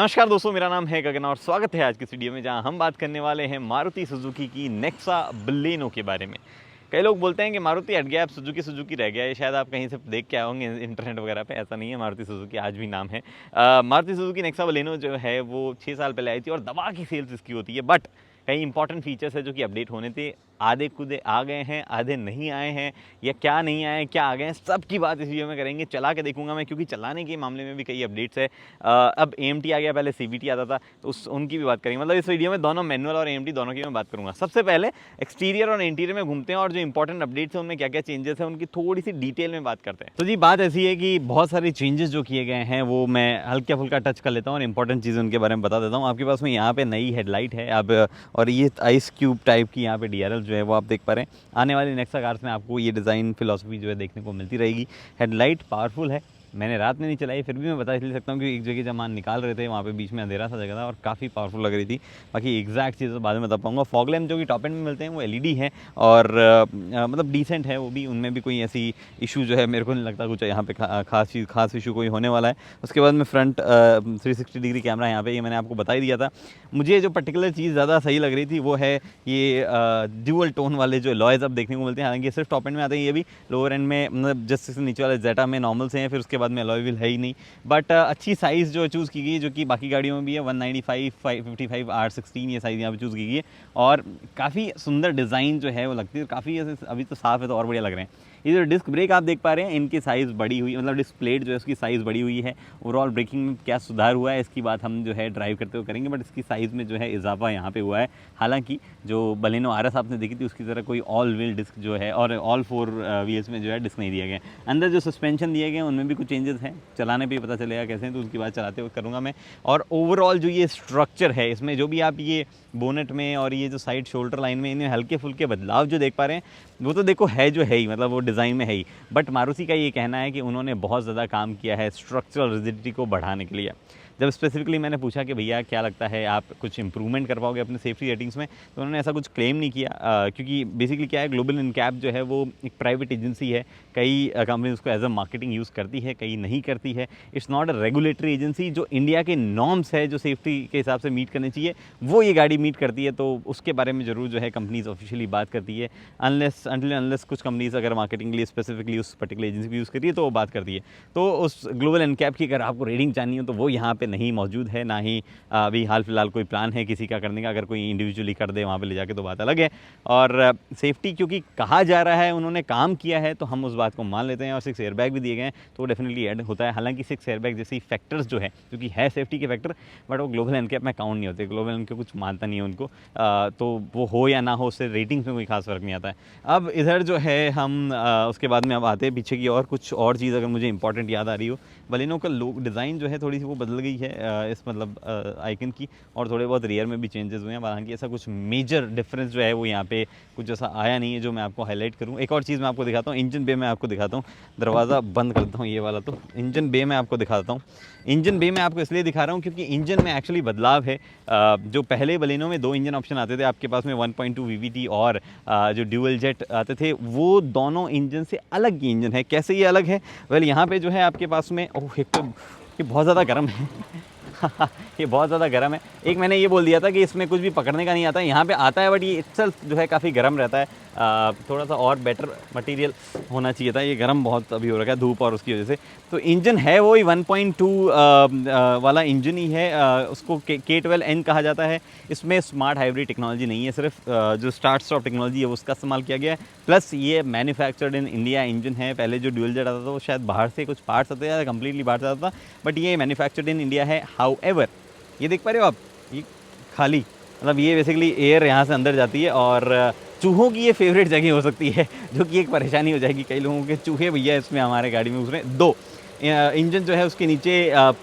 नमस्कार दोस्तों, मेरा नाम है गगन और स्वागत है आज की इस वीडियो में जहां हम बात करने वाले हैं मारुति सुजुकी की नेक्सा बलेनो के बारे में। कई लोग बोलते हैं कि मारुति हट गया, अब सुजुकी सुजुकी रह गया। ये शायद आप कहीं से देख के आए होंगे इंटरनेट वगैरह पे। ऐसा नहीं है, मारुति सुजुकी आज भी नाम है। मारुति सुजुकी नेक्सा बलेनो जो है वो 6 साल पहले आई थी और दबा की सेल्स इसकी होती है। बट कई इंपॉर्टेंट फीचर्स है जो कि अपडेट होने थे। आधे कुधे आ गए हैं, आधे नहीं आए हैं, या क्या नहीं आए, क्या आ गए हैं, सब की बात इस वीडियो में करेंगे। चला के देखूंगा मैं, क्योंकि चलाने के मामले में भी कई अपडेट्स है। अब AMT आ गया, पहले CVT आता था, तो उनकी भी बात करेंगे। मतलब इस वीडियो में दोनों मैनुअल और AMT दोनों की मैं बात करूंगा। सबसे पहले एक्सटीरियर और इंटीरियर में घूमते हैं और जो इंपॉर्टेंट अपडेट्स हैं उनमें क्या क्या चेंजेस हैं उनकी थोड़ी सी डिटेल में बात करते हैं। तो जी बात ऐसी है कि बहुत सारे चेंजेस जो किए गए हैं वो मैं हल्का फुल्का टच कर लेता हूँ और इंपॉर्टेंट चीज़ें उनके बारे में बता देता हूँ। आपके पास में यहाँ पे नई हेडलाइट है अब, और ये आइस क्यूब टाइप की यहाँ पे DRL जो है वो आप देख पा रहे हैं। आने वाली नेक्सा कार्स में आपको ये डिज़ाइन फिलॉसफी जो है देखने को मिलती रहेगी। हेडलाइट पावरफुल है। मैंने रात में नहीं चलाई, फिर भी मैं बता इसलिए सकता हूँ कि एक जगह जब मान निकाल रहे थे वहाँ पे बीच में अंधेरा सा जगह था और काफ़ी पावरफुल लग रही थी। बाकी एग्जैक्ट चीज़ तो बाद में बता पाऊँगा। फॉग लैम्प जो कि टॉप एंड में मिलते हैं वो LED है और मतलब डिसेंट है वो भी, उनमें भी कोई ऐसी इशू जो है मेरे को नहीं लगता कुछ यहाँ पे खास इशू कोई होने वाला है। उसके बाद में फ्रंट 360 डिग्री कैमरा यहाँ पे, ये मैंने आपको बता ही दिया था। मुझे जो पर्टिकुलर चीज़ ज़्यादा सही लग रही थी वो है ये ड्यूअल टोन वाले जो अलॉयज़ अब देखने को मिलते हैं। हालांकि सिर्फ टॉप एंड में आते हैं, ये भी लोअर एंड में मतलब जस्ट नीचे वाले जेटा में नॉर्मल से हैं, फिर उसके बाद में अलॉय व्हील है ही नहीं। बट अच्छी साइज़ जो चूज़ की गई है, जो कि बाकी गाड़ियों में भी है, 195, 555 R16 ये साइज़ यहाँ पे चूज़ की गई है। और काफ़ी सुंदर डिज़ाइन जो है वो लगती है, काफ़ी ऐसे अभी तो साफ़ है तो और बढ़िया लग रहे हैं। ये जो डिस्क ब्रेक आप देख पा रहे हैं, इनकी साइज़ बड़ी हुई, मतलब डिस्क प्लेट जो है उसकी साइज़ बड़ी हुई है। ओवरऑल ब्रेकिंग में क्या सुधार हुआ है इसकी बात हम जो है ड्राइव करते हुए करेंगे, बट इसकी साइज़ में जो है इजाफा यहाँ पे हुआ है। हालांकि जो बलेनो RS आपने देखी थी उसकी तरह कोई ऑल व्हील डिस्क जो है और ऑल 4 व्हील्स में जो है डिस्क नहीं दिया गया। अंदर जो सस्पेंशन दिए गए उनमें भी कुछ चेंजेस हैं, चलाने पे पता चलेगा कैसे हैं, तो उसकी बात चलाते हुए करूँगा मैं। और ओवरऑल जो ये स्ट्रक्चर है इसमें जो भी आप ये बोनेट में और ये जो साइड शोल्डर लाइन में इन्हें हल्के फुल्के बदलाव जो देख पा रहे हैं वो तो देखो है जो है ही, मतलब वो डिज़ाइन में है ही। बट मारुति का ये कहना है कि उन्होंने बहुत ज़्यादा काम किया है स्ट्रक्चरल रिजिडिटी को बढ़ाने के लिए। जब स्पेसिफिकली मैंने पूछा कि भैया क्या लगता है आप कुछ इंप्रूवमेंट कर पाओगे अपने सेफ्टी रेटिंग्स में, तो उन्होंने ऐसा कुछ क्लेम नहीं किया। क्योंकि बेसिकली क्या है, ग्लोबल इनकैप जो है वो एक प्राइवेट एजेंसी है। कई कंपनी उसको एज अ मार्केटिंग यूज़ करती है, कई नहीं करती है। It's not a regulatory agency. जो इंडिया के नॉर्म्स है जो सेफ्टी के हिसाब से मीट करनी चाहिए वो ये गाड़ी मीट करती है, तो उसके बारे में ज़रूर जो है कंपनीज ऑफिशियली बात करती है। अनलेस कुछ कंपनीज अगर मार्केटिंग के लिए स्पेसिफिकली उस पर्टिकुलर एजेंसी की यूज़ करती है तो वो बात करती है। तो उस ग्लोबल इनकैप की अगर आपको रेटिंग जाननी हो तो वो यहाँ पे नहीं मौजूद है, ना ही अभी हाल फिलहाल कोई प्लान है किसी का करने का। अगर कोई इंडिविजुअली कर दे वहाँ पे ले जाके तो बात अलग है। और सेफ्टी क्योंकि कहा जा रहा है उन्होंने काम किया है तो हम उस बात को मान लेते हैं। और 6 एयरबैग भी दिए गए हैं तो वो डेफिनेटली ऐड होता है। हालांकि 6 एयरबैग जैसी फैक्टर्स जो है, क्योंकि है सेफ्टी के फैक्टर, बट वो ग्लोबल एनकैप में काउंट नहीं होते। ग्लोबल एनकैप कुछ मानता नहीं है उनको, तो वो हो या ना हो उससे रेटिंग्स में कोई खास फर्क नहीं आता है। अब इधर जो है हम उसके बाद में अब आते हैं पीछे की और कुछ और चीज़ अगर मुझे इंपॉर्टेंट याद आ रही हो। बलेनो का लुक डिज़ाइन जो है थोड़ी सी वो बदल गई है इस मतलब आइकन की, और थोड़े बहुत रियर में भी चेंजेस हुए हैं। हालांकि ऐसा कुछ मेजर डिफरेंस जो है वो यहाँ पे कुछ ऐसा आया नहीं है जो मैं आपको हाईलाइट करूँ। एक और चीज़ मैं आपको दिखाता हूँ, इंजन बे में आपको दिखाता हूँ। दरवाज़ा बंद करता हूँ ये वाला, तो इंजन बे में आपको दिखाता हूँ। इंजन बे में आपको इसलिए दिखा रहा हूँ क्योंकि इंजन में एक्चुअली बदलाव है। जो पहले बलेनो में 2 इंजन ऑप्शन आते थे आपके पास में, 1.2 VVT और जो ड्यूअल जेट आते थे, वो दोनों इंजन से अलग ये इंजन है। कैसे ये अलग है? वेल यहाँ पे जो है आपके पास में, ओह एक तो ये बहुत ज़्यादा गर्म है ये बहुत ज़्यादा गर्म है। एक मैंने ये बोल दिया था कि इसमें कुछ भी पकड़ने का नहीं आता है, यहाँ पे आता है, बट ये इटसेल्फ जो है काफ़ी गर्म रहता है। थोड़ा सा और बेटर मटेरियल होना चाहिए था, ये गर्म बहुत अभी हो रखा है धूप और उसकी वजह से। तो इंजन है वो ही 1.2 वाला इंजन ही है। उसको K12N कहा जाता है। इसमें स्मार्ट हाइब्रिड टेक्नोलॉजी नहीं है, सिर्फ जो स्टार्ट स्टॉप टेक्नोलॉजी है उसका इस्तेमाल किया गया है। प्लस ये मैन्युफैक्चर्ड इन इंडिया इंजन है। पहले जो ड्यूल जेट आता था वो शायद बाहर से कुछ पार्ट्स आते थे, कम्प्लीटली बाहर से आता था, बट ये मैन्युफैक्चर्ड इन इंडिया है। हाउएवर ये देख पा रहे हो आप, ये खाली, मतलब ये बेसिकली एयर यहाँ से अंदर जाती है और चूहों की ये फेवरेट जगह हो सकती है, जो कि एक परेशानी हो जाएगी कई लोगों के। चूहे भैया इसमें हमारे गाड़ी में घुस रहे हैं। 2 इंजन जो है उसके नीचे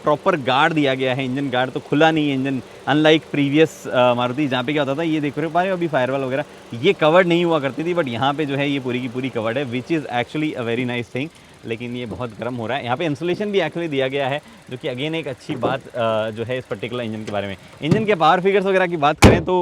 प्रॉपर गार्ड दिया गया है। इंजन गार्ड तो खुला नहीं है इंजन, अनलाइक प्रीवियस मारुति जहाँ पे क्या होता था, ये देख रहे हो अभी फायरवॉल वगैरह ये कवर्ड नहीं हुआ करती थी, बट यहाँ पे जो है ये पूरी की पूरी कवर्ड है, which is actually a very nice thing. लेकिन ये बहुत गर्म हो रहा है। यहाँ पे इंसुलेशन भी एक्चुअली दिया गया है, जो कि अगेन एक अच्छी बात जो है इस पर्टिकुलर इंजन के बारे में। इंजन के पावर फिगर्स वगैरह की बात करें तो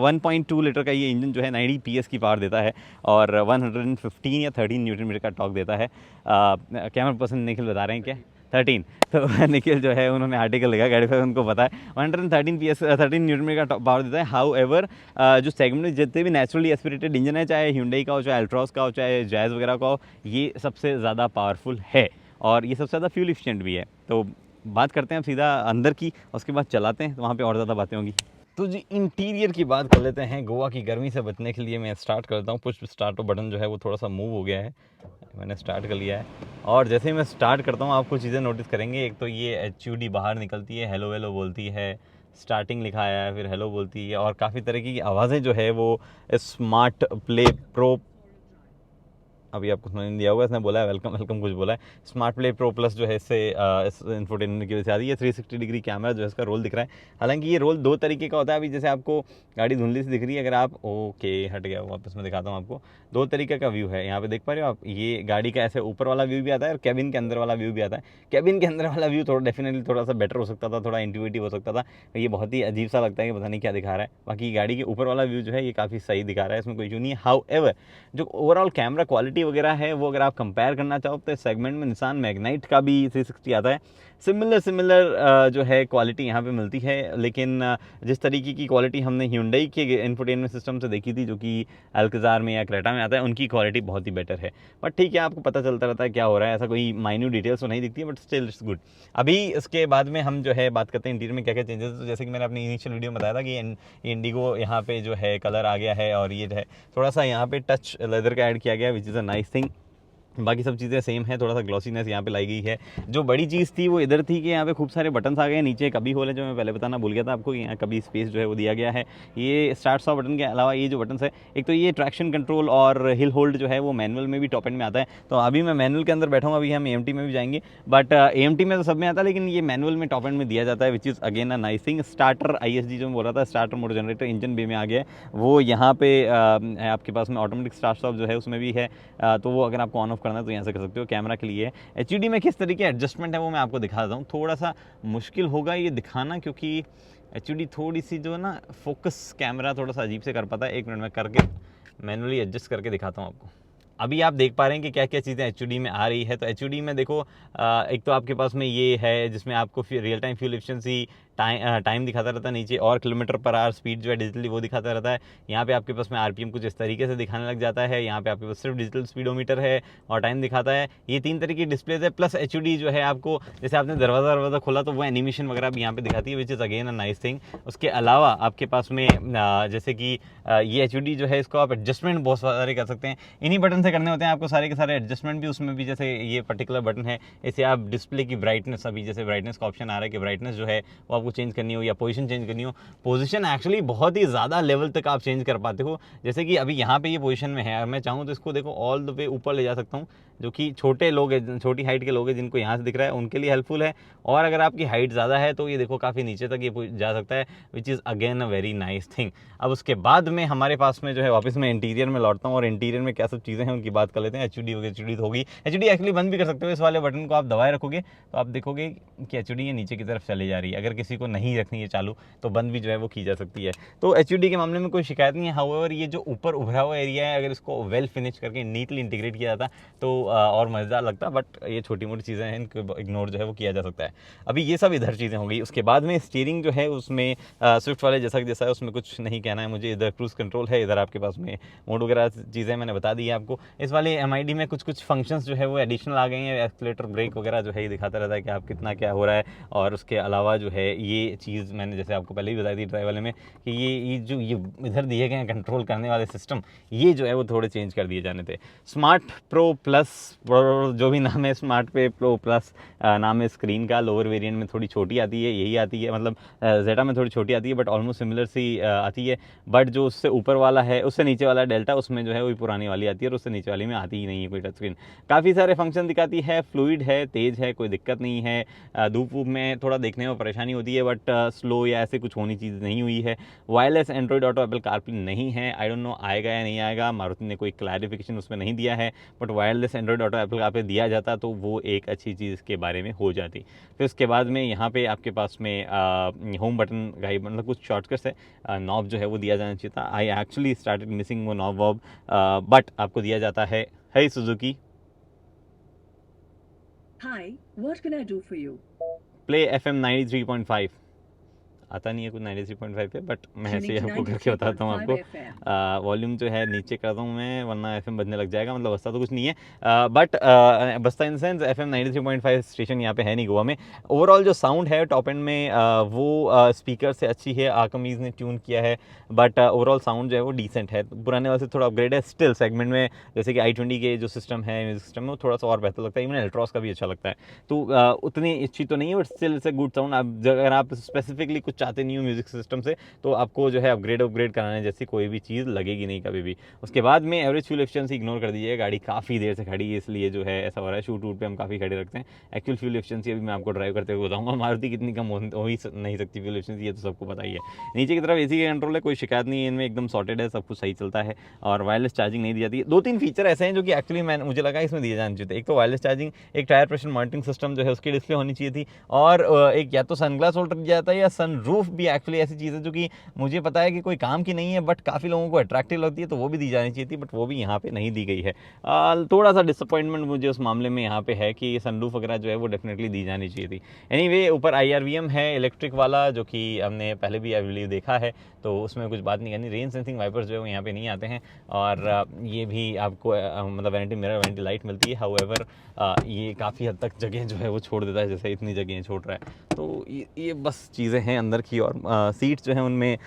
1.2 लीटर का ये इंजन जो है 90 PS की पावर देता है और 115 या 13 न्यूटन मीटर का टॉर्क देता है। कैमरा पर्सन निखिल बता रहे हैं क्या 13। तो निखिल जो है उन्होंने आर्टिकल लिखा गाड़ी पर, उनको पता है 113 PS 13 न्यूटन मीटर का पावर देता है। हाउ एवर जो सेगमेंट में जितने भी नेचुरली एस्पिरेटेड इंजन है, चाहे Hyundai का हो, चाहे अल्ट्रॉस का हो, चाहे जैज़ वगैरह का हो, ये सबसे ज़्यादा पावरफुल है और ये सबसे ज़्यादा फ्यूल एफिशिएंट भी है। तो बात करते हैं अब सीधा अंदर की, उसके बाद चलाते हैं, तो वहाँ पे और ज़्यादा बातें होंगी। तो जी इंटीरियर की बात कर लेते हैं। गोवा की गर्मी से बचने के लिए मैं स्टार्ट करता हूँ। पुश स्टार्ट बटन जो है वो थोड़ा सा मूव हो गया है, मैंने स्टार्ट कर लिया है और जैसे ही मैं स्टार्ट करता हूँ आप कुछ चीज़ें नोटिस करेंगे। एक तो ये HUD बाहर निकलती है, हेलो हेलो बोलती है, स्टार्टिंग लिखा आया है, फिर हेलो बोलती है और काफ़ी तरह की आवाज़ें जो है वो स्मार्ट प्ले प्रो, अभी आपको समझ नहीं दिया होगा, इसने बोला है वेलकम वेलकम कुछ बोला है। स्मार्ट प्ले प्रो प्लस जो है इससे इस इंफोटेनमेंट की वजह से आती है। 360 डिग्री कैमरा जो है इसका रोल दिख रहा है। हालांकि ये रोल दो तरीके का होता है। अभी जैसे आपको गाड़ी धुंधली से दिख रही है, अगर आप ओके हट गया वापस मैं दिखाता हूँ आपको, दो तरीके का व्यू है यहाँ पे देख पा रहे हो आप। ये गाड़ी का ऐसे ऊपर वाला व्यू भी आता है और कैबिन के अंदर वाला व्यू भी आता है। कैबिन के अंदर वाला व्यू थोड़ा डेफिनेटली थोड़ा सा बेटर हो सकता था, थोड़ा इंट्यूटिव हो सकता था। ये बहुत ही अजीब सा लगता है कि पता नहीं क्या दिखा रहा है। बाकी गाड़ी के ऊपर वाला व्यू जो है ये काफ़ी सही दिखा रहा है, इसमें कोई इशू नहीं है। हाउ एवर जो ओवरऑल कैमरा क्वालिटी वगैरह है वो अगर आप कंपेयर करना चाहो तो सेगमेंट में निसान मैग्नाइट का भी 360 आता है। सिमिलर जो है क्वालिटी यहाँ पे मिलती है, लेकिन जिस तरीके की क्वालिटी हमने Hyundai के इंफोटेनमेंट सिस्टम से देखी थी जो कि अल्कजार में या क्रेटा में आता है, उनकी क्वालिटी बहुत ही बेटर है। बट ठीक है, आपको पता चलता रहता है क्या हो रहा है, ऐसा कोई माइन्यूट डिटेल्स तो नहीं दिखती है, बट स्टिल इट्स गुड। अभी इसके बाद में हम जो है बात करते हैं इंटीरियर में क्या क्या चेंजेस। तो जैसे कि मैंने अपनी इनिशियल वीडियो में बताया था कि इंडिगो यहाँ पे जो है कलर आ गया है और ये है थोड़ा सा यहाँ पे टच लेदर का ऐड किया गया है, which is a nice thing. बाकी सब चीज़ें सेम है, थोड़ा सा ग्लॉसीनेस यहाँ पे लाई गई है। जो बड़ी चीज़ थी वो इधर थी कि यहाँ पे खूब सारे बटन्स आ गए हैं। नीचे कभी होल है, जो मैं पहले बताना भूल गया था आपको, यहाँ कभी स्पेस जो है वो दिया गया है। ये स्टार्ट स्टॉप बटन के अलावा ये जो बटन्स है, एक तो ये ट्रैक्शन कंट्रोल और हिल होल्ड जो है वो मैनुअल में भी टॉप एंड में आता है। तो अभी मैं मैनुअल के अंदर बैठा हूँ, अभी हम AMT में भी जाएंगे, बट AMT में तो सब में आता है, लेकिन ये मैनुअल में टॉप एंड में दिया जाता है, which is again a nice thing. Starter ISG जो मैं बोल रहा था, starter motor generator engine bay में आ गया है, वो यहाँ पे आपके पास में ऑटोमेटिक स्टार्ट स्टॉप जो है उसमें भी है। तो वो अगर आपको ऑन ऑफ करना है तो यहाँ से कर सकते हो। कैमरा के लिए HUD में किस तरीके एडजस्टमेंट है वो मैं आपको दिखाता हूँ। थोड़ा सा मुश्किल होगा ये दिखाना, क्योंकि HUD थोड़ी सी जो है ना फोकस कैमरा थोड़ा सा अजीब से कर पाता है। एक मिनट में करके मैनुअली एडजस्ट करके दिखाता हूँ आपको। अभी आप देख पा रहे हैं कि क्या क्या चीज़ें HUD में आ रही है। तो HUD में देखो, एक तो आपके पास में ये है जिसमें आपको real time fuel efficiency time दिखाता रहता है नीचे, और किलोमीटर पर आवर स्पीड जो है डिजिटली वो दिखाता रहता है। यहाँ पे आपके पास में RPM कुछ इस तरीके से दिखाने लग जाता है। यहाँ पे आपके पास सिर्फ डिजिटल स्पीडोमीटर है और टाइम दिखाता है। ये 3 तरह की डिस्प्लेज है। प्लस HUD जो है आपको जैसे आपने दरवाज़ा खोला तो वो एनिमेशन वगैरह भी यहाँ पे दिखाती है, which is again a nice thing. उसके अलावा आपके पास में जैसे कि ये HUD जो है इसको आप एडजस्टमेंट बहुत सारे कर सकते हैं, इन्हीं बटन से करने होते हैं आपको सारे के सारे एडजस्टमेंट भी। उसमें भी जैसे ये पर्टिकुलर बटन है, इसे आप डिस्प्ले की ब्राइटनेस, अभी जैसे ब्राइटनेस का ऑप्शन आ रहा है कि ब्राइटनेस जो है वो आपको चेंज करनी हो या पोजीशन चेंज करनी हो। पोजीशन एक्चुअली बहुत ही ज़्यादा लेवल तक आप चेंज कर पाते हो। जैसे कि अभी यहाँ पे ये पोजीशन में है, मैं चाहूँ तो इसको देखो ऑल द वे ऊपर ले जा सकता हूँ, जो कि छोटे लोग हैं, छोटी हाइट के लोग हैं, जिनको यहाँ से दिख रहा है उनके लिए हेल्पफुल है। और अगर आपकी हाइट ज़्यादा है तो ये देखो काफ़ी नीचे तक ये जा सकता है, which is again a very nice thing. अब उसके बाद में हमारे पास में जो है वापस मैं इंटीरियर में लौटता हूँ और इंटीरियर में क्या सब चीज़ें हैं उनकी बात कर लेते हैं। HUD होगी, HUD होगी, HUD एक्चुअली बंद भी कर सकते हो। इस वाले बटन को आप दबाए रखोगे तो आप देखोगे कि HUD ये नीचे की तरफ चली जा रही है। अगर किसी को नहीं रखनी है चालू तो बंद भी जो है वो की जा सकती है। तो HUD के मामले में कोई शिकायत नहीं है। हाउएवर ये जो ऊपर उभरा हुआ एरिया है, अगर इसको वेल फिनिश करके नीटली इंटीग्रेट किया जाता तो और मज़ेदार लगता, बट ये छोटी मोटी चीज़ें हैं, इनको इग्नोर जो है वो किया जा सकता है। अभी ये सब इधर चीज़ें हो गई। उसके बाद में स्टीयरिंग जो है उसमें स्विफ्ट वाले जैसा है उसमें कुछ नहीं कहना है मुझे। इधर क्रूज़ कंट्रोल है, इधर आपके पास में मोड वगैरह चीज़ें मैंने बता दी है आपको। इस वाले MID में कुछ फंक्शंस जो है वो एडिशनल आ गए हैं। एक्सीलेटर ब्रेक वगैरह जो है ये दिखाता रहता है कि आप कितना क्या हो रहा है। और उसके अलावा जो है ये चीज़ मैंने जैसे आपको पहले ही बताई थी ड्राइव वाले में कि ये जो ये इधर दिए गए हैं कंट्रोल करने वाले सिस्टम, ये जो है वो थोड़े चेंज कर दिए जाने थे। स्मार्ट प्रो प्लस जो भी नाम है, स्मार्ट पे प्रो प्लस नाम है स्क्रीन का। लोअर वेरिएंट में थोड़ी छोटी आती है, यही आती है, मतलब जेटा में थोड़ी छोटी आती है बट ऑलमोस्ट सिमिलर सी आती है। बट जो उससे ऊपर वाला है, उससे नीचे वाला डेल्टा, उसमें जो है वही पुरानी वाली आती है और उससे नीचे वाली में आती ही नहीं है कोई टच स्क्रीन। काफ़ी सारे फंक्शन दिखाती है, फ्लूइड है, तेज़ है, कोई दिक्कत नहीं है। धूप वूप में थोड़ा देखने में परेशानी होती है, बट स्लो या ऐसे कुछ होनी चीज़ नहीं हुई है। Wireless Android auto Apple CarPlay नहीं है। आई डोंट नो आएगा या नहीं आएगा, मारुति ने कोई क्लैरिफिकेशन उसमें नहीं दिया है, but wireless Android auto Apple CarPlay दिया जाता तो वो एक अच्छी चीज़ के बारे में हो जाती। फिर उसके बाद में यहाँ पे आपके पास में होम बटन का मतलब कुछ शॉर्टकट्स है, नॉब जो है वो दिया जाना चाहिए था। आई एक्चुअली स्टार्टेड मिसिंग वो नॉब वॉब, बट आपको दिया जाता है। Suzuki Hi, what can I do for you? Play FM 93.5 आता नहीं है कुछ 93.5 पे, बट मैं ऐसे ही आपको करके बताता हूँ आपको। वॉल्यूम जो है नीचे करता हूँ मैं, वरना FM बजने लग जाएगा, मतलब बसता तो कुछ नहीं है, बट बसता इन सेंस FM 93.5 स्टेशन यहाँ पे है नहीं गोवा में। ओवरऑल जो साउंड है टॉप एंड में वो स्पीकर से अच्छी है, आर्कमीज ने ट्यून किया है, बट ओवरऑल साउंड जो है वो डिसेंट है, पुराने वाले से थोड़ा अपग्रेड है। स्टिल सेगमेंट में जैसे कि i20 के जो सिस्टम है, म्यूजिक सिस्टम है, वो थोड़ा सा और बेहतर लगता है, इवन अल्ट्रॉस का भी अच्छा लगता है। तो उतनी अच्छी तो नहीं है, but still it's a good sound. अगर आप स्पेसिफिकली कुछ चाहते नहीं हो म्यूजिक सिस्टम से, तो आपको जो है अपग्रेड कराने जैसी कोई भी चीज़ लगेगी नहीं कभी भी। उसके बाद में एवरेज फ्यूल एफिशिएंसी इग्नोर कर दीजिए, गाड़ी काफ़ी देर से खड़ी है इसलिए जो है ऐसा हो रहा है। शूट वूट पे हम काफ़ी खड़े रखते हैं। एक्चुअल फ्यूल एफिशिएंसी अभी मैं आपको ड्राइव करते हुए बताऊंगा, मारुति कितनी कम हो ही नहीं सकती फ्यूल एफिशिएंसी, ये तो सबको पता ही है। नीचे की तरफ एसी का कंट्रोल है, कोई शिकायत नहीं है इनमें, एकदम सॉर्टेड है, सब कुछ सही चलता है, और वायरलेस चार्जिंग नहीं दी जाती है। 2-3 फीचर ऐसे हैं जो कि एक्चुअली मुझे लगा इसमें दिए जाने चाहिए थे। एक तो वायरलेस चार्जिंग, एक टायर प्रेशर मॉनिटरिंग सिस्टम जो है उसकी डिस्प्ले होनी चाहिए थी, और एक या तो सनग्लास होल्डर दिया जाता है या सनरूफ भी। एक्चुअली ऐसी चीज़ है जो कि मुझे पता है कि कोई काम की नहीं है, बट काफ़ी लोगों को अट्रैक्टिव लगती है, तो वो भी दी जानी चाहिए थी, बट वो भी यहाँ पे नहीं दी गई है। थोड़ा सा डिसअपॉइंटमेंट मुझे उस मामले में यहाँ पे है कि सनरूफ वगैरह जो है वो डेफिनेटली दी जानी चाहिए थी। एनीवे, ऊपर IRVM है इलेक्ट्रिक वाला, जो कि हमने पहले भी आई बिलीव देखा है, तो उसमें कुछ बात नहीं करनी। रेन सेंसिंग वाइपर्स जो है वो यहाँ पे नहीं आते हैं, और ये भी आपको मतलब वैनिटी मिरर, वैनिटी लाइट मिलती है। हाउएवर ये काफ़ी हद तक जगह जो है वो छोड़ देता है, जैसे इतनी जगह छोड़ रहा है। तो ये बस चीज़ें हैं अंदर की, और सीट्स जो हैं उनमें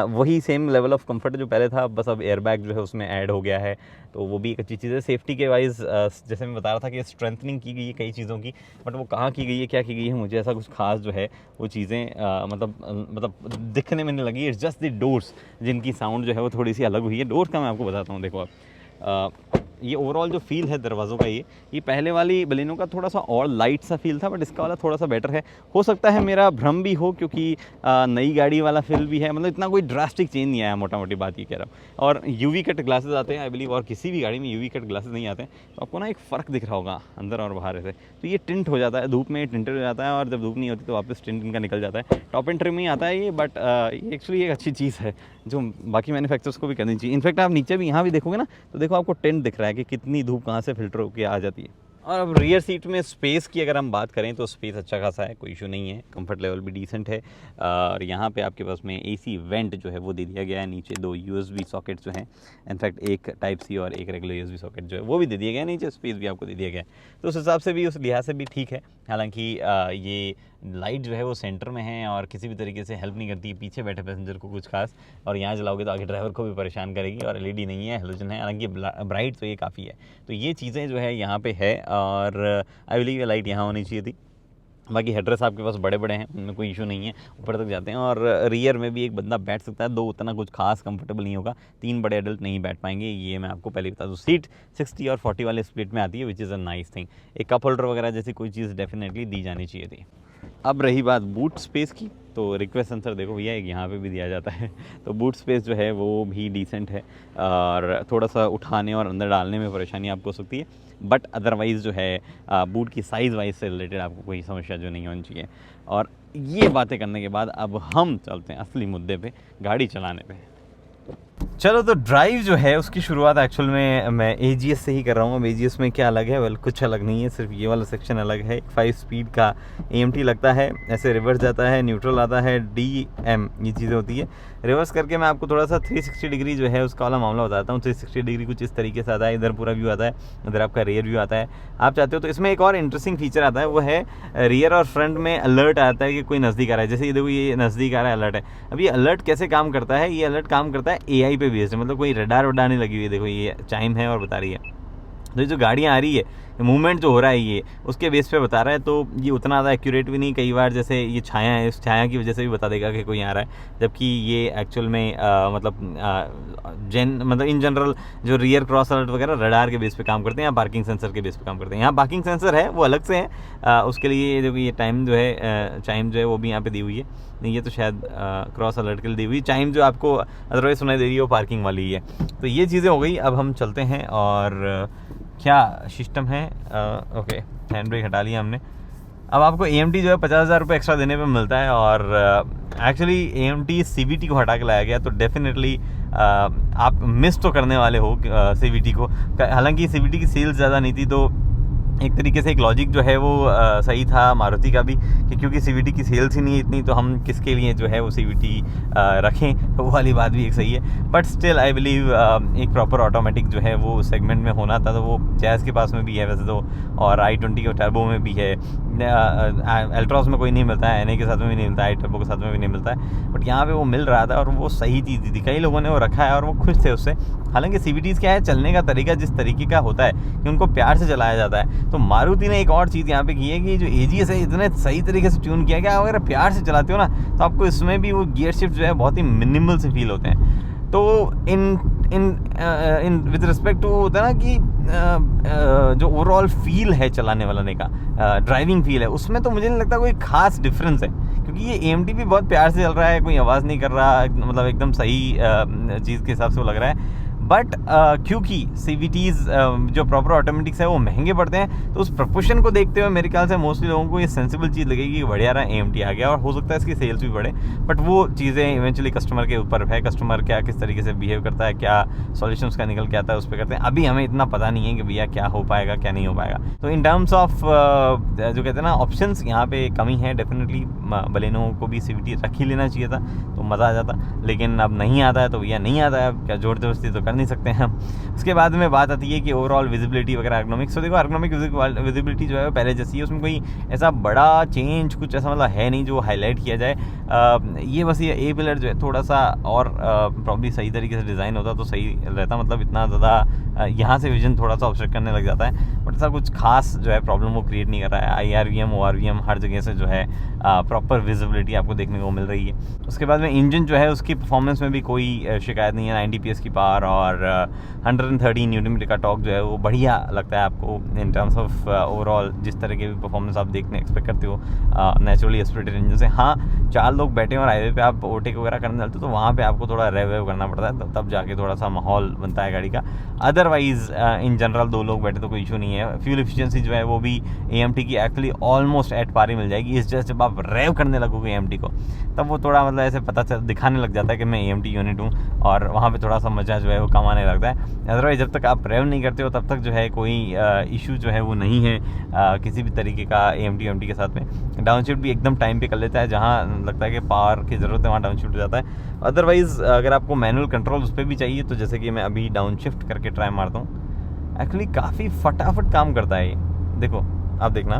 वही सेम लेवल ऑफ कंफर्ट जो पहले था, बस अब एयरबैग जो है उसमें ऐड हो गया है, तो वो भी एक अच्छी चीज़ है। सेफ्टी के वाइज जैसे मैं बता रहा था कि स्ट्रेंथनिंग की गई है कई चीज़ों की, बट वो कहाँ की गई है, क्या की गई है, मुझे ऐसा कुछ खास जो है वो चीज़ें मतलब दिखने में नहीं लगी। इट्स जस्ट द डोर्स जिनकी साउंड जो है वो थोड़ी सी अलग हुई है। डोर्स का मैं आपको बताता हूँ, देखो आप ये ओवरऑल जो फील है दरवाज़ों का, ये पहले वाली बलेनो का थोड़ा सा और लाइट सा फील था, बट इसका वाला थोड़ा सा बेटर है। हो सकता है मेरा भ्रम भी हो, क्योंकि नई गाड़ी वाला फील भी है, मतलब इतना कोई ड्रास्टिक चेंज नहीं आया, मोटा मोटी बात ये कह रहा हूँ। और यूवी कट ग्लासेस आते हैं आई बिलीव, और किसी भी गाड़ी में यूवी कट ग्लासेस नहीं आते हैं, तो आपको ना एक फ़र्क दिख रहा होगा अंदर और बाहर से। तो ये टिंट हो जाता है, धूप में टिंटेड हो जाता है, और जब धूप नहीं होती तो वापस टिंट इनका निकल जाता है। टॉप एंड ट्रिम में ही आता है ये, बट ये एक्चुअली एक अच्छी चीज़ है जो बाकी मैन्युफैक्चरर्स को भी करनी चाहिए। इनफैक्ट आप नीचे भी यहाँ भी देखोगे ना, तो देखो आपको टिंट दिख रहा है कि कितनी धूप कहाँ से फिल्टर होकर आ जाती है। और अब रियर सीट में स्पेस की अगर हम बात करें तो स्पेस अच्छा खासा है, कोई इशू नहीं है, कंफर्ट लेवल भी डिसेंट है। और यहाँ पे आपके पास में AC वेंट जो है वो दे दिया गया है। नीचे 2 USB सॉकेट जो हैं, इनफैक्ट एक टाइप C और एक रेगुलर USB सॉकेट जो है वो भी दे दिया गया है। नीचे स्पेस भी आपको दे दिया गया है, तो उस हिसाब से भी, उस लिहाज से भी ठीक है। हालांकि ये लाइट जो है वो सेंटर में है और किसी भी तरीके से हेल्प नहीं करती पीछे बैठे पैसेंजर को कुछ खास, और यहाँ जलाओगे तो आगे ड्राइवर को भी परेशान करेगी। और LED नहीं है, हेलोजन है, हालांकि ब्राइट तो ये काफ़ी है। तो ये चीज़ें जो है यहाँ पे है, और आई बिलीव ये लाइट यहाँ होनी चाहिए थी। बाकी हेडरेस्ट आपके पास बड़े बड़े हैं, उनमें कोई इशू नहीं है, ऊपर तक जाते हैं। और रियर में भी एक बंदा बैठ सकता है, 2 उतना कुछ खास कंफर्टेबल नहीं होगा, 3 बड़े एडल्ट नहीं बैठ पाएंगे, ये मैं आपको पहले बता दूँ। सीट 60 और 40 वाले स्प्लिट में आती है, which is a nice thing. एक कप होल्डर वगैरह जैसी कोई चीज़ डेफिनेटली दी जानी चाहिए थी। अब रही बात बूट स्पेस की, तो रिक्वेस्ट सेंसर देखो भैया एक यहाँ पे भी दिया जाता है, तो बूट स्पेस जो है वो भी डिसेंट है, और थोड़ा सा उठाने और अंदर डालने में परेशानी आपको हो सकती है, बट अदरवाइज़ जो है बूट की साइज़ वाइज से रिलेटेड आपको कोई समस्या जो नहीं होनी चाहिए। और ये बातें करने के बाद अब हम चलते हैं असली मुद्दे पे, गाड़ी चलाने पे। चलो, तो ड्राइव जो है उसकी शुरुआत एक्चुअल में मैं AGS से ही कर रहा हूँ। अब AGS में क्या अलग है? वेल, कुछ अलग नहीं है, सिर्फ ये वाला सेक्शन अलग है। 5 स्पीड का AMT लगता है, ऐसे रिवर्स जाता है, न्यूट्रल आता है, DM ये चीज़ें होती है। रिवर्स करके मैं आपको थोड़ा सा 360 डिग्री जो है उसका वाला मामला बताता हूँ। 360 डिग्री कुछ इस तरीके से आता है, इधर पूरा व्यू आता है, इधर आपका रियर व्यू आता है। आप चाहते हो तो इसमें एक और इंटरेस्टिंग फीचर आता है, वो है रियर और फ्रंट में अलर्ट आता है कि कोई नज़दीक आ रहा है। जैसे ये देखो, ये नज़दीक आ रहा है, अलर्ट है। अब ये अलर्ट कैसे काम करता है? ये अलर्ट काम करता है AI पे बेस्ड, मतलब कोई रडार वडार नहीं लगी हुई है। देखो ये चाइम है और बता रही है, तो ये जो गाड़ियाँ आ रही है, मूवमेंट जो हो रहा है ये उसके बेस पे बता रहा है। तो ये उतना ज़्यादा एक्यूरेट भी नहीं, कई बार जैसे ये छाया है, इस छाया की वजह से भी बता देगा कि कोई आ रहा है, जबकि ये एक्चुअल में मतलब इन जनरल जो रियर क्रॉस अलर्ट वगैरह रडार के बेस पे काम करते हैं या पार्किंग सेंसर के बेस पे काम करते हैं। यहाँ पार्किंग सेंसर है वो अलग से है, उसके लिए जो ये टाइम जो है चाइम जो है वो भी यहाँ पे दी हुई है। नहीं, ये तो शायद क्रॉस अलर्ट के लिए दी हुई चाइम जो आपको अदरवाइज सुनाई दे रही है वो पार्किंग वाली ही है। तो ये चीज़ें हो गई। अब हम चलते हैं, और क्या सिस्टम है, ओके, हैंड ब्रेक हटा लिया हमने। अब आपको AMT जो है 50,000 रुपये एक्स्ट्रा देने पे मिलता है, और एक्चुअली AMT CVT को हटा के लाया गया, तो डेफिनेटली आप मिस तो करने वाले हो CVT को। हालांकि CVT की सेल्स ज़्यादा नहीं थी, तो एक तरीके से एक लॉजिक जो है वो सही था मारुति का भी कि क्योंकि CVT की सेल्स ही नहीं है इतनी, तो हम किसके लिए जो है वो CVT रखें, वो वाली बात भी एक सही है। बट स्टिल आई बिलीव एक प्रॉपर ऑटोमेटिक जो है वो सेगमेंट में होना था, तो वो जैज़ के पास में भी है वैसे तो, और i20 के टर्बो में भी है, अल्ट्रॉस में कोई नहीं मिलता है, NA के साथ में भी नहीं मिलता है, टर्बो के साथ में भी नहीं मिलता है, बट यहाँ पे वो मिल रहा था और वो सही चीज़ थी। कई लोगों ने वो रखा है और वो खुश थे उससे। हालांकि CVTs क्या है, चलने का तरीका जिस तरीके का होता है कि उनको प्यार से चलाया जाता है, तो मारुति ने एक और चीज़ यहाँ पे की है कि जो AGS है इतने सही तरीके से ट्यून किया गया, अगर प्यार से चलाते हो ना तो आपको इसमें भी वो गियर शिफ्ट जो है बहुत ही मिनिमल से फील होते हैं। तो इन विद रिस्पेक्ट टू होता है ना कि जो ओवरऑल फील है चलाने वाले का, ड्राइविंग फील है, उसमें तो मुझे नहीं लगता कोई खास डिफरेंस है, क्योंकि ये AMT भी बहुत प्यार से चल रहा है, कोई आवाज़ नहीं कर रहा, मतलब एकदम सही चीज़ के हिसाब से वो लग रहा है। बट क्योंकि CVTs जो प्रॉपर ऑटोमेटिक्स है वो महंगे पड़ते हैं, तो उस प्रोपोर्शन को देखते हुए मेरे ख्याल से मोस्टली लोगों को ये सेंसिबल चीज़ लगेगी कि बढ़िया रहा AMT आ गया, और हो सकता है इसकी सेल्स भी बढ़े, बट वो चीज़ें इवेंचुअली कस्टमर के ऊपर है, कस्टमर क्या किस तरीके से बिहेव करता है, क्या सॉल्यूशन उसका निकल के आता है उस पर करते हैं। अभी हमें इतना पता नहीं है कि भैया क्या हो पाएगा क्या नहीं हो पाएगा। तो इन टर्म्स ऑफ जो कहते हैं ना ऑप्शंस, यहाँ पे कमी है डेफिनेटली। बलेनो को भी CVT रख ही लेना चाहिए था तो मज़ा आ जाता, लेकिन अब नहीं आता है तो भैया नहीं आता है, क्या जोर जबरदस्ती तो कर नहीं सकते हैं हम। उसके बाद में बात आती है कि ओवरऑल विजिबिलिटी वगैरह एर्गोनॉमिक्स। तो देखो एर्गोनॉमिक विजिबिलिटी जो है वो पहले जैसी है, उसमें कोई ऐसा बड़ा चेंज कुछ ऐसा मतलब है नहीं जो हाईलाइट किया जाए। ये बस ये A पिलर जो है थोड़ा सा और प्रॉब्ली सही तरीके से डिज़ाइन होता तो सही रहता, मतलब इतना ज़्यादा यहाँ से विजन थोड़ा सा ऑब्स्ट्रक्ट करने लग जाता है, बट ऐसा कुछ खास जो है प्रॉब्लम वो क्रिएट नहीं कर रहा है। IRVM ORVM हर जगह से जो है प्रॉपर विजिबिलिटी आपको देखने को मिल रही है। उसके बाद में इंजन जो है उसकी परफॉर्मेंस में भी कोई शिकायत नहीं है, 90 PS की पावर और 130 न्यूटन का टॉर्क जो है वो बढ़िया लगता है आपको इन टर्म्स ऑफ ओवरऑल जिस तरह की भी परफॉर्मेंस आप देखने एक्सपेक्ट करते हो नेचुरली एस्पिरेटेड इंजन से। हाँ, 4 लोग बैठे हैं और हाईवे पे आप ओवरटेक वगैरह करने चलते हो तो वहाँ पे आपको थोड़ा रेव करना पड़ता है, तब जाके थोड़ा सा माहौल बनता है गाड़ी का। अदरवाइज इन जनरल 2 लोग बैठे तो कोई इशू नहीं है। फ्यूल एफिशिएंसी जो है वो भी AMT की एक्चुअली ऑलमोस्ट एट पार ही मिल जाएगी। इस जस्ट जब आप रेव करने लगोगे AMT को तब वो थोड़ा मतलब ऐसे पता दिखाने लग जाता है कि मैं AMT यूनिट हूँ, और वहाँ पे थोड़ा सा मजा जो है वो कम आने लगता है। अदरवाइज जब तक आप रेव नहीं करते हो तब तक जो है कोई इशू जो है वो नहीं है किसी भी तरीके का AMT के साथ में। डाउनशिफ्ट भी एकदम टाइम पे कर लेता है, जहाँ लगता है कि पावर की ज़रूरत है वहाँ डाउनशिफ्ट हो जाता है। अदरवाइज़ अगर आपको मैनुअल कंट्रोल उस पर भी चाहिए तो जैसे कि मैं अभी डाउनशिफ्ट करके ट्राई मारता हूँ, एक्चुअली काफ़ी फटाफट काम करता है ये। देखो आप देखना,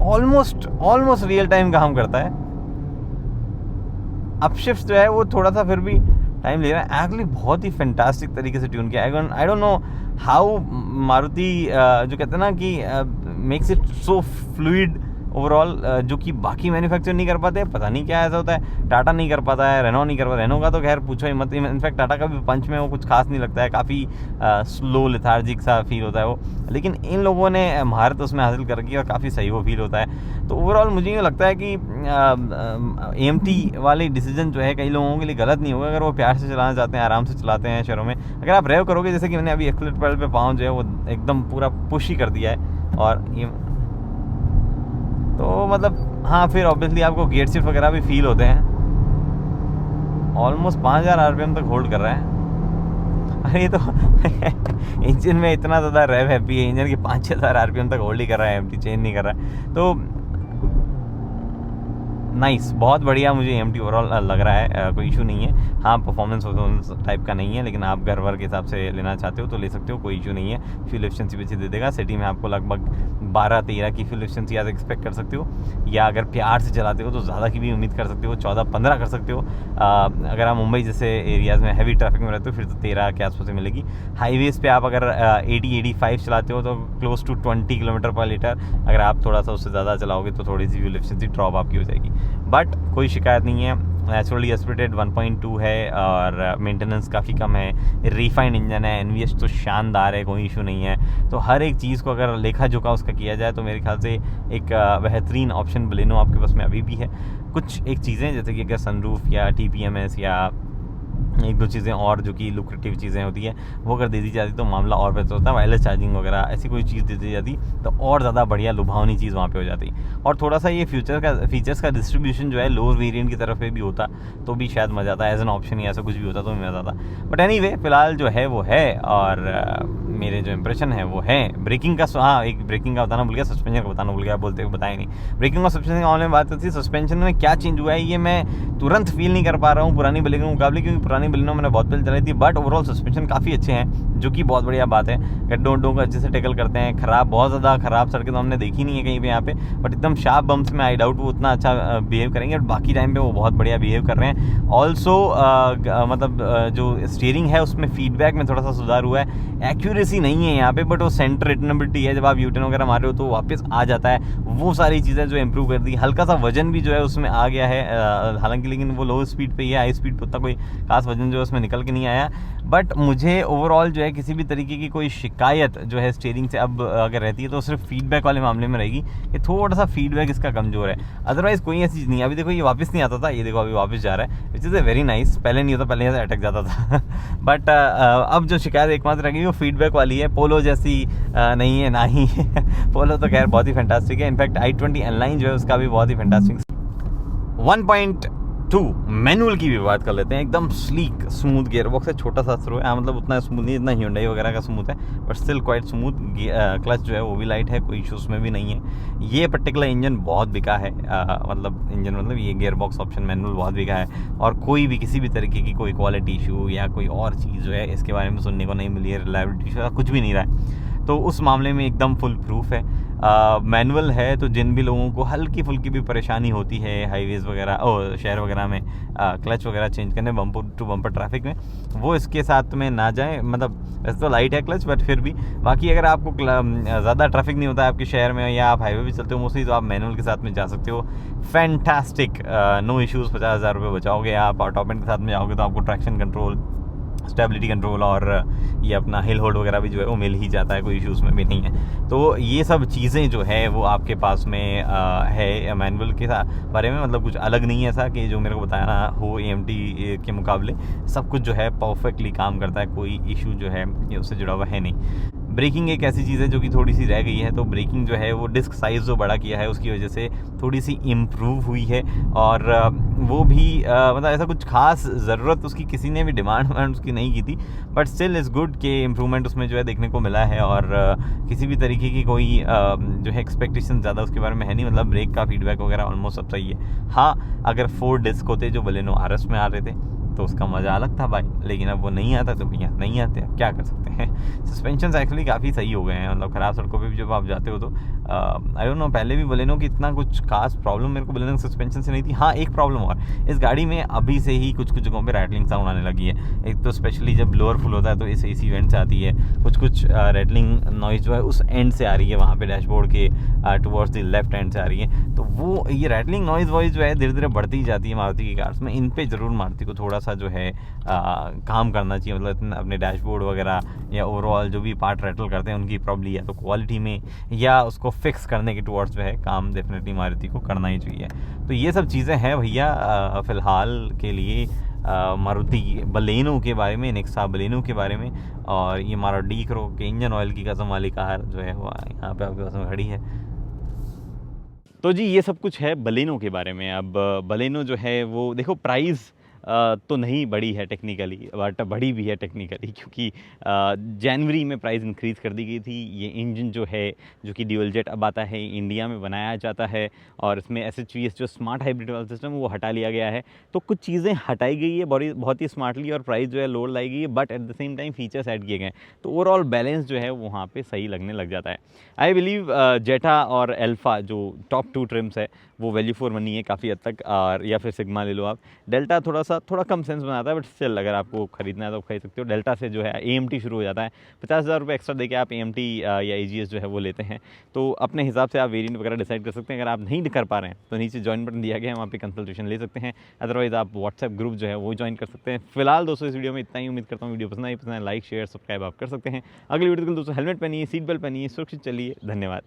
ऑलमोस्ट रियल टाइम काम करता है। अपशिफ्ट जो है वो थोड़ा सा फिर भी टाइम ले रहा है। एक्चुअली बहुत ही फैंटास्टिक तरीके से ट्यून किया है। I don't know how Maruti जो कहते हैं ना कि makes it so fluid overall, जो कि बाकी मैन्युफैक्चर नहीं कर पाते। पता नहीं क्या ऐसा होता है, टाटा नहीं कर पाता है, रेनो नहीं कर पाता। रेनो का तो खैर पूछो ही मत, इनफैक्ट टाटा का भी पंच में वो कुछ खास नहीं लगता है, काफ़ी स्लो लेथार्जिक सा फील होता है वो, लेकिन इन लोगों ने महारत उसमें हासिल कर रखी है और काफ़ी सही वो फील होता है। तो ओवरऑल मुझे ये लगता है कि AMT वाली डिसीजन जो है कई लोगों के लिए गलत नहीं होगा अगर वो प्यार से चलाना चाहते हैं, आराम से चलाते हैं शहरों में। अगर आप रेव करोगे, जैसे कि मैंने अभी एक्सीलरेटर पेडल पे पाँव जो है वो एकदम पूरा पुश ही कर दिया है, और ये तो मतलब हाँ, फिर ऑब्वियसली आपको गियर शिफ्ट वगैरह भी फील होते हैं। ऑलमोस्ट 5000 RPM तक होल्ड कर रहा है। अरे ये तो इंजन में इतना ज़्यादा रेव हैप्पी है, इंजन की 5-6000 RPM तक होल्ड ही कर रहा है, AMT चेंज नहीं कर रहा है। तो नाइस, बहुत बढ़िया मुझे AMT ओवरऑल लग रहा है, कोई इशू नहीं है। हाँ, परफॉर्मेंस टाइप का नहीं है, लेकिन आप घर वर के हिसाब से लेना चाहते हो तो ले सकते हो, कोई इशू नहीं है। फ्यूल एफिशिएंसी भी अच्छी दे देगा। सिटी में आपको लगभग 12-13 की फ्यूल एफिशिएंसी आज एक्सपेक्ट कर सकते हो, या अगर प्यार से चलाते हो तो ज़्यादा की भी उम्मीद कर सकते हो, 14-15 कर सकते हो। अगर आप मुंबई जैसे एरियाज़ में हैवी ट्रैफिक में रहते हो फिर तो 13 के आसपास ही मिलेगी। हाईवेज़ पे आप अगर 80-85 चलाते हो तो क्लोज टू 20 किलोमीटर पर लीटर। अगर आप थोड़ा सा उससे ज़्यादा चलाओगे तो थोड़ी सी फ्यूल एफिशिएंसी ड्रॉप आपकी हो जाएगी, बट कोई शिकायत नहीं है। नेचुरली एस्पिरेटेड 1.2 है और मेंटेनेंस काफ़ी कम है। रिफाइंड इंजन है, NVH तो शानदार है, कोई इशू नहीं है। तो हर एक चीज़ को अगर लेखा जोखा उसका किया जाए तो मेरे ख्याल से एक बेहतरीन ऑप्शन बलेनो आपके पास में अभी भी है। कुछ एक चीज़ें जैसे कि अगर सनरूफ या TPMS या 1-2 चीज़ें और जो कि लुक्रेटिव चीज़ें होती है वो अगर दे दी जाती तो मामला और बेहतर होता है। वायरलेस चार्जिंग वगैरह ऐसी कोई चीज़ दे दी जाती तो और ज़्यादा बढ़िया लुभावनी चीज़ वहाँ पे हो जाती, और थोड़ा सा ये फीचर्स का डिस्ट्रीब्यूशन जो है लोअर वेरिएंट की तरफ पे भी होता तो भी शायद मज़ा आता, एज एन ऑप्शन या ऐसा कुछ भी होता तो मज़ा आता। बट एनीवे, फिलहाल जो है वो है, और मेरे जो इंप्रेशन है वो है ब्रेकिंग का। हाँ, एक ब्रेकिंग का बताना भूल गया, सस्पेंशन का बताना भूल गया, बोलते हुए बताया नहीं। ब्रेकिंग और सस्पेंशन के मामले में बात करती है, सस्पेंशन में क्या चेंज हुआ है ये मैं तुरंत फील नहीं कर पा रहा हूँ पुरानी बलेनो के मुकाबले, क्योंकि पुरानी बलेनो मैंने बहुत पहले चलाई थी। बट ओवरऑल सस्पेंशन काफ़ी अच्छे हैं, जो कि बहुत बढ़िया बात है। गड्ढों उड्ढों को अच्छे से टैकल करते हैं। खराब, बहुत ज़्यादा खराब सड़कें तो हमने देखी नहीं है कहीं पे यहाँ पे, बट एकदम शार्प बम्प्स में आई डाउट वो उतना अच्छा बिहेव करेंगे, बट बाकी टाइम पे वो बहुत बढ़िया बिहेव कर रहे हैं। ऑल्सो मतलब जो स्टीयरिंग है उसमें फीडबैक में थोड़ा सा सुधार हुआ है। एक्यूरेसी नहीं है यहाँ पे, बट वो सेंटर रिटर्नेबिलिटी है, जब आप यूटर्न वगैरह मार रहे हो तो वापस आ जाता है। वो सारी चीज़ें जो इंप्रूव कर दी। हल्का सा वजन भी जो है उसमें आ गया है, हालांकि लेकिन वो लो स्पीड पे ही है, हाई स्पीड पे उतना कोई खास वजन जो है उसमें निकल के नहीं आया। बट मुझे ओवरऑल जो है किसी भी तरीके की कोई शिकायत जो है स्टीयरिंग से अब अगर रहती है तो सिर्फ फीडबैक वाले मामले में रहेगी कि थोड़ा सा फीडबैक इसका कमज़ोर है। अदरवाइज़ कोई ऐसी चीज़ नहीं है। अभी देखो ये वापस नहीं आता था, ये देखो अभी वापस जा रहा है, which is a very nice. पहले नहीं होता, पहले यहाँ से अटक जाता था बट अब जो शिकायत एकमात्र रहेगी वो फीडबैक वाली है। पोलो जैसी नहीं है ना ही पोलो तो खैर बहुत ही फैंटास्टिक है। इनफैक्ट i20 N-Line जो है उसका भी बहुत ही फैंटास्टिक। 1.2 मैनुअल की भी बात कर लेते हैं। एकदम स्लीक स्मूथ गियर बॉक्स है, छोटा सा थ्रो है। हाँ, मतलब उतना स्मूथ नहीं, इतना Hyundai वगैरह का स्मूथ है, but still quite smooth. Clutch जो है वो भी लाइट है, कोई इशू उसमें भी नहीं है। ये पर्टिकुलर इंजन बहुत बिका है, मतलब इंजन मतलब ये गियर बॉक्स ऑप्शन मैनुअल बहुत बिका है, और कोई भी किसी भी तरीके की कोई क्वालिटी इशू या कोई और चीज़ जो है इसके बारे में सुनने को नहीं मिली है। रिलायबिलिटी इशू कुछ भी नहीं रहा है, तो उस मामले में एकदम फुल प्रूफ है। मैनुअल है, तो जिन भी लोगों को हल्की फुल्की भी परेशानी होती है हाईवेज़ वगैरह और शहर वगैरह में क्लच वगैरह चेंज करने बम्पर टू बम्पर ट्रैफिक में, वो इसके साथ में ना जाए। मतलब वैसे तो लाइट है क्लच, बट फिर भी बाकी अगर आपको ज़्यादा ट्रैफिक नहीं होता है आपके शहर में या आप हाईवे भी चलते हो मोस्टली, तो आप मैनुअल के साथ में जा सकते हो। Fantastic, no issues. 50,000 रुपये बचाओगे आप। टॉप एंड के साथ में जाओगे तो आपको ट्रैक्शन कंट्रोल, स्टेबिलिटी कंट्रोल और ये अपना हिल होल्ड वगैरह भी जो है वो मिल ही जाता है, कोई इशू उसमें भी नहीं है। तो ये सब चीज़ें जो है वो आपके पास में है मैनुअल के बारे में। मतलब कुछ अलग नहीं है ऐसा कि जो मेरे को बताना हो AMT के मुकाबले। सब कुछ जो है परफेक्टली काम करता है, कोई इशू जो है ये उससे जुड़ा हुआ है नहीं। ब्रेकिंग एक ऐसी चीज़ है जो कि थोड़ी सी रह गई है, तो ब्रेकिंग जो है वो डिस्क साइज़ जो बड़ा किया है उसकी वजह से थोड़ी सी इम्प्रूव हुई है। और वो भी मतलब ऐसा कुछ खास ज़रूरत उसकी किसी ने भी डिमांड उसकी नहीं की थी, बट स्टिल इज़ गुड कि इम्प्रूवमेंट उसमें जो है देखने को मिला है। और किसी भी तरीके की कोई जो है एक्सपेक्टेशन ज़्यादा उसके बारे में है नहीं। मतलब ब्रेक का फीडबैक वगैरह ऑलमोस्ट सब सही है। हाँ, अगर 4 डिस्क होते जो बलेनो RS में आ रहे थे तो उसका मज़ा अलग था भाई, लेकिन अब वो नहीं आता तो भैया नहीं आते, अब क्या कर सकते हैं। सस्पेंशन एक्चुअली काफ़ी सही हो गए हैं, मतलब ख़राब सड़कों पे भी जब आप जाते हो तो आई डोंट नो, पहले भी बलेनो की इतना कुछ खास प्रॉब्लम मेरे को बलेनो सस्पेंशन से नहीं थी। हाँ, एक प्रॉब्लम और, इस गाड़ी में अभी से ही कुछ कुछ जगहों पे रैटलिंग साउंड आने लगी है। एक तो स्पेशली जब लोअर फुल होता है तो इस AC वेंट से आती है, कुछ रैटलिंग नॉइज़ जो है उस एंड से आ रही है, वहाँ पे डैशबोर्ड के टुवर्ड्स द लेफ्ट एंड से आ रही है। तो वो ये रैटलिंग नॉइज़ वॉइस जो है धीरे धीरे बढ़ती ही जाती है मारुति की कार्स में। इन पे ज़रूर मारुति को थोड़ा सा जो है काम करना चाहिए। मतलब अपने डैशबोर्ड वगैरह या ओवरऑल जो भी पार्ट रैटल करते हैं उनकी प्रॉब्ली या तो क्वालिटी में या उसको फिक्स करने के टुवर्ड्स जो है काम डेफिनेटली मारुति को करना ही चाहिए। तो ये सब चीज़ें हैं भैया फ़िलहाल के लिए मारुति बलेनो के बारे में, नेक्सा बलेनो के बारे में। और ये हमारा डी-क्रो के इंजन ऑयल की कसम वाली कार जो है वो यहाँ पे आपके पास में खड़ी है। तो जी ये सब कुछ है बलेनो के बारे में। अब बलेनो जो है वो देखो प्राइस तो नहीं बढ़ी है टेक्निकली, बट बढ़ी भी है टेक्निकली, क्योंकि जनवरी में प्राइस इंक्रीज़ कर दी गई थी। ये इंजन जो है जो कि ड्यूल जेट अब आता है, इंडिया में बनाया जाता है, और इसमें SHVS जो स्मार्ट हाइब्रिड वाला सिस्टम वो हटा लिया गया है। तो कुछ चीज़ें हटाई गई है बहुत ही स्मार्टली, और प्राइस जो है लोअर लाई गई है, but at the same time features add किए गए। तो ओवरऑल बैलेंस जो है वहाँ पर सही लगने लग जाता है। आई बिलीव जेटा और अल्फा जो टॉप 2 ट्रिम्स है वो वैल्यू फॉर मनी है काफ़ी हद तक, और या फिर सिग्मा ले लो आप। डेल्टा थोड़ा कम सेंस बनाता है, बट स्टिल अगर आपको खरीदना है तो खरीद सकते हो। डेल्टा से जो है AMT शुरू हो जाता है। 50,000 रुपये एक्स्ट्रा देके आप AMT या AGS जो है वो लेते हैं, तो अपने हिसाब से आप वेरिएंट वगैरह डिसाइड कर सकते हैं। अगर आप नहीं कर पा रहे हैं तो नीचे ज्वाइन बटन दिया गया है, वहाँ पे कंसल्टेशन ले सकते हैं। अदरवाइज़ आप व्हाट्सएप ग्रुप जो है वो ज्वाइन कर सकते हैं। फिलहाल दोस्तों इस वीडियो में इतना ही। उम्मीद करता हूँ वीडियो पसंद आई, लाइक शेयर सब्सक्राइब आप कर सकते हैं। अगली वीडियो तक दोस्तों हेलमेट पहनिए, सीट बेल्ट पहनिए, सुरक्षित चलिए। धन्यवाद।